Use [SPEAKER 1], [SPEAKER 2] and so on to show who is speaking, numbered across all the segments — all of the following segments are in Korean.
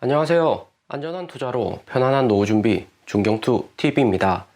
[SPEAKER 1] 안녕하세요. 안전한 투자로 편안한 노후 준비 중경투 TV입니다.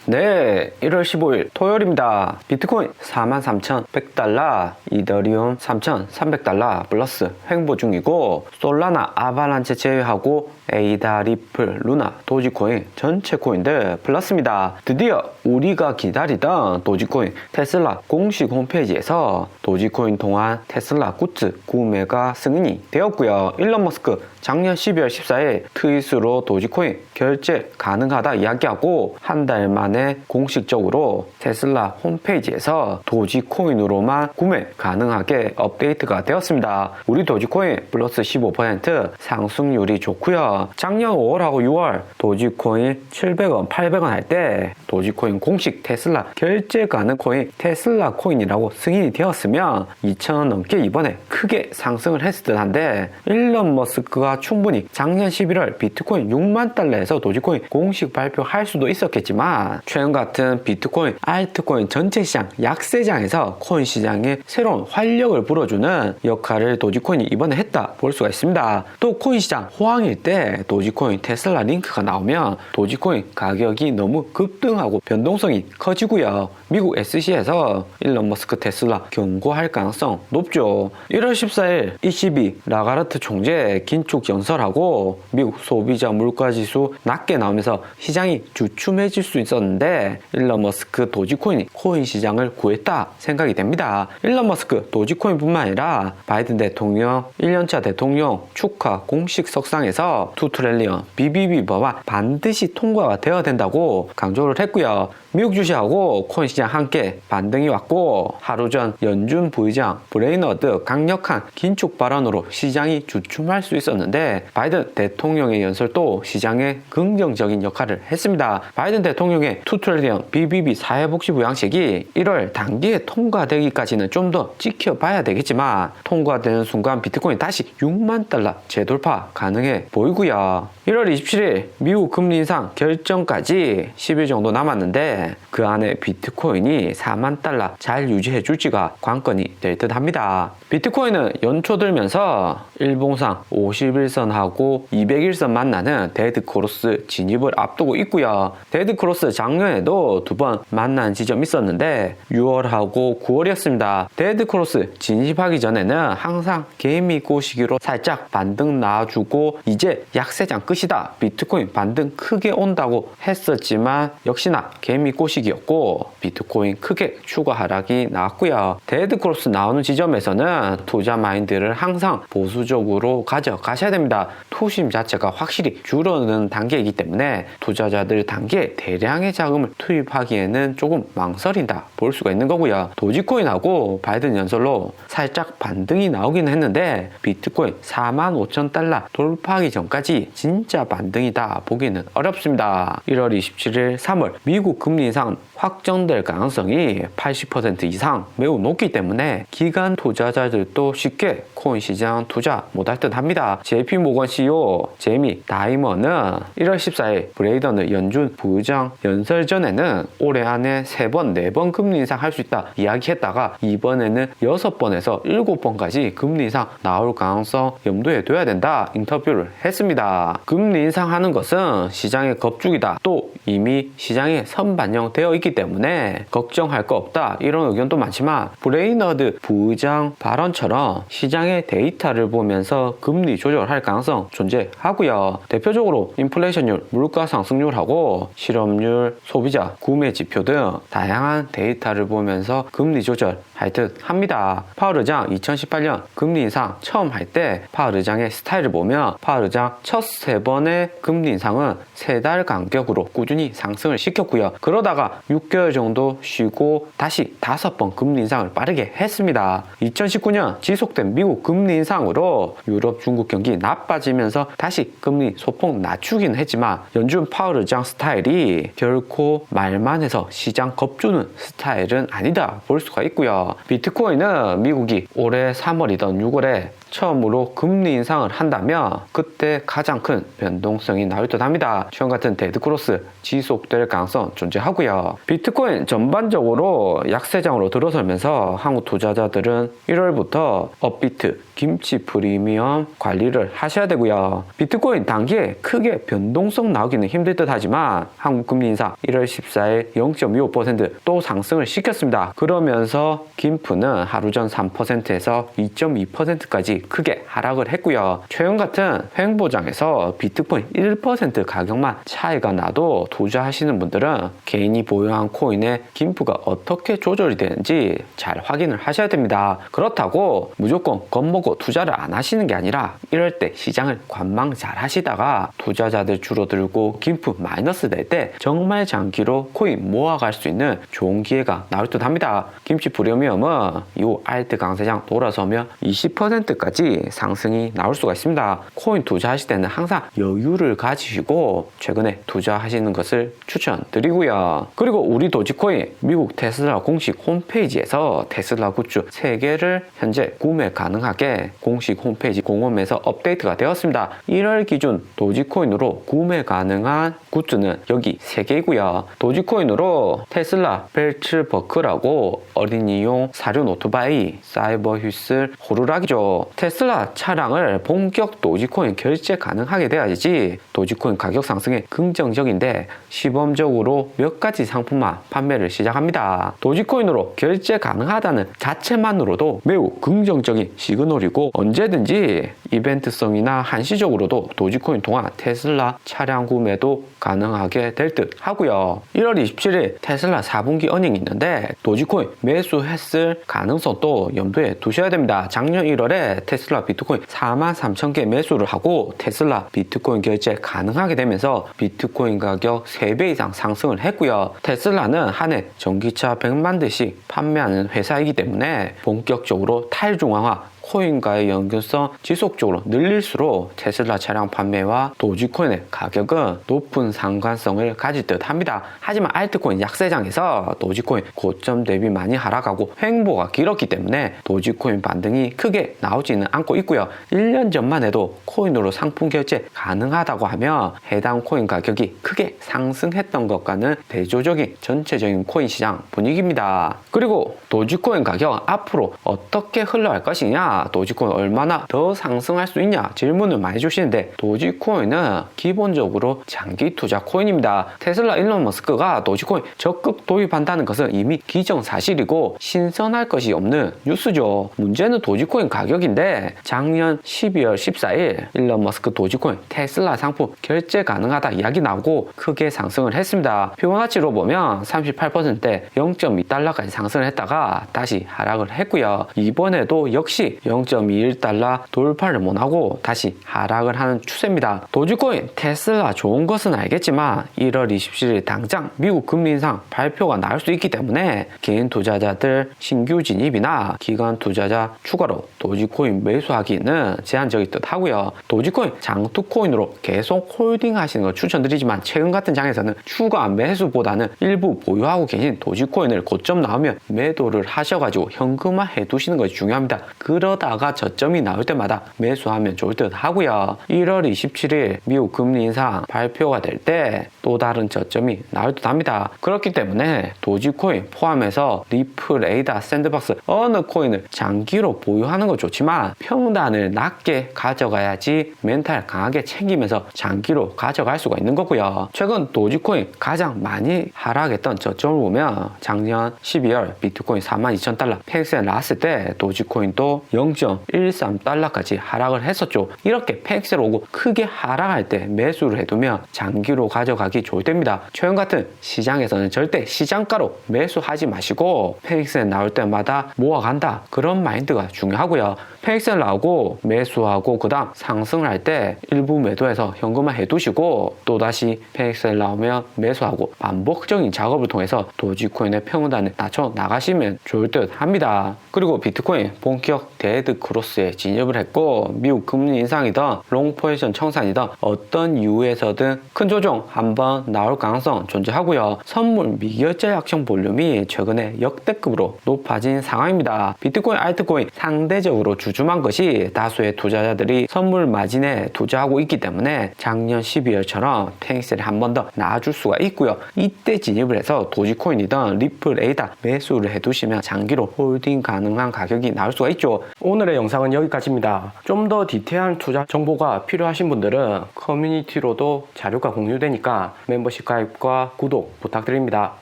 [SPEAKER 1] 네, 1월 15일 토요일입니다. 비트코인 43,100달러, 이더리움 3,300달러 플러스 횡보 중이고, 솔라나, 아발란체 제외하고 에이다, 리플, 루나, 도지코인 전체 코인들 플러스입니다. 드디어 우리가 기다리던 도지코인 테슬라 공식 홈페이지에서 도지코인 동안 테슬라 굿즈 구매가 승인이 되었고요. 일론 머스크 작년 12월 14일 트윗으로 도지코인 결제 가능하다 이야기하고 한 달 만에 공식적으로 테슬라 홈페이지에서 도지코인으로만 구매 가능하게 업데이트가 되었습니다. 우리 도지코인 플러스 15% 상승률이 좋고요. 작년 5월하고 6월 도지코인 700원, 800원 할 때 도지코인 공식 테슬라 결제 가능 코인 테슬라 코인이라고 승인이 되었으면 2,000원 넘게 이번에 크게 상승을 했을 듯한데, 일론 머스크가 충분히 작년 11월 비트코인 6만 달러에서 도지코인 공식 발표할 수도 있었겠지만, 최근 같은 비트코인, 알트코인 전체 시장 약세장에서 코인 시장에 새로운 활력을 불어주는 역할을 도지코인이 이번에 했다 볼 수가 있습니다. 또 코인 시장 호황일 때 도지코인 테슬라 링크가 나오면 도지코인 가격이 너무 급등하고 변동성이 커지고요. 미국 SC에서 일론 머스크 테슬라 경고할 가능성 높죠. 1월 14일 ECB 라가르트 총재 긴축 연설하고 미국 소비자 물가지수 낮게 나오면서 시장이 주춤해질 수 있었는데, 일론 머스크 도지코인이 코인 시장을 구했다 생각이 됩니다. 일론 머스크 도지코인뿐만 아니라 바이든 대통령 1년차 대통령 축하 공식 석상에서 2트릴리언 BBB 법안 반드시 통과가 되어야 된다고 강조를 했고요. 미국 주식하고 코인 시장 함께 반등이 왔고, 하루 전 연준 부의장 브레이너드 강력한 긴축 발언으로 시장이 주춤할 수 있었는데, 바이든 대통령의 연설도 시장에 긍정적인 역할을 했습니다. 바이든 대통령의 2트릴리언 BBB 사회복지 부양책이 1월 단기에 통과되기까지는 좀 더 지켜봐야 되겠지만, 통과되는 순간 비트코인 다시 6만 달러 재돌파 가능해 보이고요. 1월 27일 미국 금리 인상 결정까지 10일 정도 남았는데, 그 안에 비트코인이 4만 달러 잘 유지해 줄지가 관건이 될 듯 합니다. 비트코인은 연초 들면서 일봉상 51선하고 201선 만나는 데드크로스 진입을 앞두고 있고요. 데드크로스 작년에도 두 번 만난 지점이 있었는데 6월하고 9월이었습니다. 데드크로스 진입하기 전에는 항상 개미 꼬시기로 살짝 반등 나와주고 이제 약세장 끝이다, 비트코인 반등 크게 온다고 했었지만 역시나 개미 꼬시기였고 비트코인 크게 추가 하락이 나왔고요. 데드크로스 나오는 지점에서는 투자 마인드를 항상 보수적으로 가져가셔야 됩니다. 투심 자체가 확실히 줄어드는 단계이기 때문에 투자자들 단계에 대량의 자금을 투입하기에는 조금 망설인다 볼 수가 있는 거고요. 도지코인하고 바이든 연설로 살짝 반등이 나오긴 했는데 비트코인 45,000달러 돌파하기 전까지 진짜 반등이다 보기는 어렵습니다. 1월 27일 3월 미국 금리 인상 확정될 가능성이 80% 이상 매우 높기 때문에 기관 투자자들도 쉽게 코인 시장 투자 못할 듯 합니다. JP모건 CEO 제이미 다이먼은 1월 14일 브레이더는 연준 부의장 연설 전에는 올해 안에 3번, 4번 금리 인상 할 수 있다 이야기했다가 이번에는 6번에서 7번까지 금리 인상 나올 가능성 염두에 둬야 된다 인터뷰를 했습니다. 금리 인상하는 것은 시장의 겁주기다. 또 이미 시장에 선반영되어 있기 때문에 걱정할 거 없다 이런 의견도 많지만, 브레이너드 부의장 발언처럼 시장의 데이터를 보면서 금리 조절할 가능성 존재하고요. 대표적으로 인플레이션율, 물가 상승률하고 실업률, 소비자 구매 지표 등 다양한 데이터를 보면서 금리 조절 할 듯 합니다. 파월 의장 2018년 금리 인상 처음 할 때 파월 의장의 스타일을 보면 파월 의장 첫 3번의 금리 인상은 3달 간격으로 꾸준히 상승을 시켰고요. 그러다가 6개월 정도 쉬고 다시 5번 금리 인상을 빠르게 했습니다. 2019년 지속된 미국 금리 인상으로 유럽, 중국 경기 나빠지면서 다시 금리 소폭 낮추긴 했지만 연준 파월 의장 스타일이 결코 말만 해서 시장 겁주는 스타일은 아니다 볼 수가 있고요. 비트코인은 미국이 올해 3월이던 6월에 처음으로 금리 인상을 한다면 그때 가장 큰 변동성이 나올 듯 합니다. 최근 같은 데드크로스 지속될 가능성 존재하고요. 비트코인 전반적으로 약세장으로 들어서면서 한국 투자자들은 1월부터 업비트, 김치 프리미엄 관리를 하셔야 되고요. 비트코인 단기에 크게 변동성 나오기는 힘들 듯 하지만 한국 금리 인상 1월 14일 0.25% 상승을 시켰습니다. 그러면서 김프는 하루 전 3%에서 2.2%까지 크게 하락을 했고요. 최근 같은 횡보장에서 비트코인 1% 가격만 차이가 나도 투자하시는 분들은 개인이 보유한 코인의 김프가 어떻게 조절이 되는지 잘 확인을 하셔야 됩니다. 그렇다고 무조건 겁먹고 투자를 안 하시는 게 아니라 이럴 때 시장을 관망 잘 하시다가 투자자들 줄어들고 김프 마이너스 될 때 정말 장기로 코인 모아갈 수 있는 좋은 기회가 나올 듯 합니다. 김치 프리미엄은 이 알트 강세장 돌아서면 20%까지 상승이 나올 수가 있습니다. 코인 투자하실 때는 항상 여유를 가지시고 최근에 투자하시는 것을 추천드리고요. 그리고 우리 도지코인 미국 테슬라 공식 홈페이지에서 테슬라 굿즈 3개를 현재 구매 가능하게 공식 홈페이지 공홈에서 업데이트가 되었습니다. 1월 기준 도지코인으로 구매 가능한 굿즈는 여기 3개이고요. 도지코인으로 테슬라 벨츠버크라고 어린이용 사륜 오토바이, 사이버 휴슬 호루라기죠. 테슬라 차량을 본격 도지코인 결제 가능하게 돼야지 도지코인 가격 상승에 긍정적인데 시범적으로 몇 가지 상품만 판매를 시작합니다. 도지코인으로 결제 가능하다는 자체만으로도 매우 긍정적인 시그널이고 언제든지 이벤트성이나 한시적으로도 도지코인 통한 테슬라 차량 구매도 가능하게 될 듯 하고요. 1월 27일 테슬라 4분기 어닝이 있는데 도지코인 매수했을 가능성도 염두에 두셔야 됩니다. 작년 1월에 테슬라 비트코인 43,000개 매수를 하고 테슬라 비트코인 결제 가능하게 되면서 비트코인 가격 3배 이상 상승을 했고요. 테슬라는 한 해 전기차 100만 대씩 판매하는 회사이기 때문에 본격적으로 탈중앙화 코인과의 연결성 지속적으로 늘릴수록 테슬라 차량 판매와 도지코인의 가격은 높은 상관성을 가질 듯 합니다. 하지만 알트코인 약세장에서 도지코인 고점 대비 많이 하락하고 횡보가 길었기 때문에 도지코인 반등이 크게 나오지는 않고 있고요. 1년 전만 해도 코인으로 상품 결제 가능하다고 하면 해당 코인 가격이 크게 상승했던 것과는 대조적인 전체적인 코인 시장 분위기입니다. 그리고 도지코인 가격 앞으로 어떻게 흘러갈 것이냐, 도지코인 얼마나 더 상승할 수 있냐 질문을 많이 주시는데 도지코인은 기본적으로 장기 투자 코인입니다. 테슬라 일론 머스크가 도지코인 적극 도입한다는 것은 이미 기정사실이고 신선할 것이 없는 뉴스죠. 문제는 도지코인 가격인데 작년 12월 14일 일론 머스크 도지코인 테슬라 상품 결제 가능하다 이야기 나오고 크게 상승을 했습니다. 피보나치로 보면 38%대 0.2달러까지 상승을 했다가 다시 하락을 했고요. 이번에도 역시 0.21달러 돌파를 못하고 다시 하락을 하는 추세입니다. 도지코인 테슬라 좋은 것은 알겠지만 1월 27일 당장 미국 금리 인상 발표가 나올 수 있기 때문에 개인 투자자들 신규 진입이나 기관 투자자 추가로 도지코인 매수하기는 제한적일 듯 하고요. 도지코인 장투코인으로 계속 홀딩 하시는 걸 추천드리지만 최근 같은 장에서는 추가 매수보다는 일부 보유하고 계신 도지코인을 고점 나오면 매도를 하셔가지고 현금화 해두시는 것이 중요합니다. 그러다가 저점이 나올 때마다 매수하면 좋을 듯 하고요. 1월 27일 미국 금리 인상 발표가 될 때 또 다른 저점이 나올 듯 합니다. 그렇기 때문에 도지코인 포함해서 리플, 에이다, 샌드박스 어느 코인을 장기로 보유하는 건 좋지만 평단을 낮게 가져가야지 멘탈 강하게 챙기면서 장기로 가져갈 수가 있는 거고요. 최근 도지코인 가장 많이 하락했던 저점을 보면 작년 12월 비트코인 42,000달러 페이스에 나왔을 때 도지코인도 0.13달러까지 하락을 했었죠. 이렇게 페이스로 오고 크게 하락할 때 매수를 해두면 장기로 가져가기 좋을 때입니다. 최근 같은 시장에서는 절대 시장가로 매수하지 마시고 페이스에 나올 때마다 모아간다 그런 마인드가 중요하고요. 페이스에 나오고 매수하고 그 다음 상승을 할 때 일부 매도해서 현금화 해두시고 또다시 페이스에 나오면 매수하고 반복적인 작업을 통해서 도지코인의 평단을 낮춰 나가시면 좋을 듯 합니다. 그리고 비트코인 본격 데드 크로스에 진입을 했고 미국 금리 인상이든 롱 포지션 청산이든 어떤 이유에서든 큰 조정 한번 나올 가능성 존재하고요. 선물 미결제 약정 볼륨이 최근에 역대급으로 높아진 상황입니다. 비트코인, 알트코인 상대적으로 주춤한 것이 다수의 투자자들이 선물 마진에 투자하고 있기 때문에 작년 12월처럼 페닉셀이 한 번 더 나아줄 수가 있고요. 이때 진입을 해서 도지코인이든 리플 A다 매수를 해두시면 장기로 홀딩 가능한 가격이 나올 수가 있죠. 오늘의 영상은 여기까지입니다. 좀 더 디테일한 투자 정보가 필요하신 분들은 커뮤니티로도 자료가 공유되니까 멤버십 가입과 구독 부탁드립니다.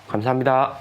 [SPEAKER 1] 감사합니다.